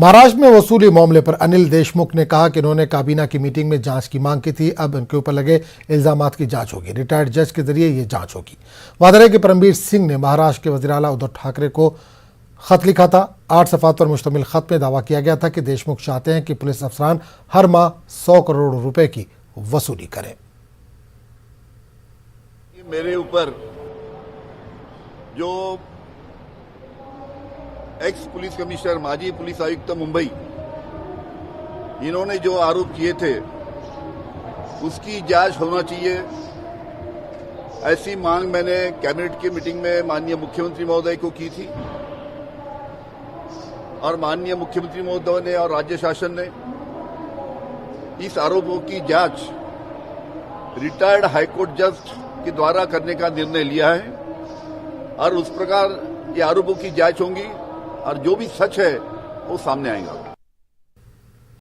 महाराष्ट्र में वसूली मामले पर अनिल देशमुख ने कहा कि उन्होंने काबीना की मीटिंग में जांच की मांग की थी। अब उनके ऊपर लगे इल्जामात की जांच होगी। रिटायर्ड जज के जरिए ये जांच होगी। वादा है कि परमबीर सिंह ने महाराष्ट्र के वज़ीर आला उद्धव ठाकरे को खत लिखा था। 8 सफ़ात पर मुश्तमिल खत में दावा किया गया था कि देशमुख चाहते हैं कि पुलिस अफसरान हर माह 100 करोड़ रुपए की वसूली करें। मेरे ऊपर जो एक्स पुलिस कमिश्नर, माजी पुलिस आयुक्त मुंबई, इन्होंने जो आरोप किए थे उसकी जांच होना चाहिए, ऐसी मांग मैंने कैबिनेट की मीटिंग में माननीय मुख्यमंत्री महोदय को की थी। और माननीय मुख्यमंत्री महोदय ने और राज्य शासन ने इस आरोपों की जांच रिटायर्ड हाईकोर्ट जज के द्वारा करने का निर्णय लिया है। और उस प्रकार ये आरोपों की जांच होंगी और जो भी सच है वो सामने आएगा।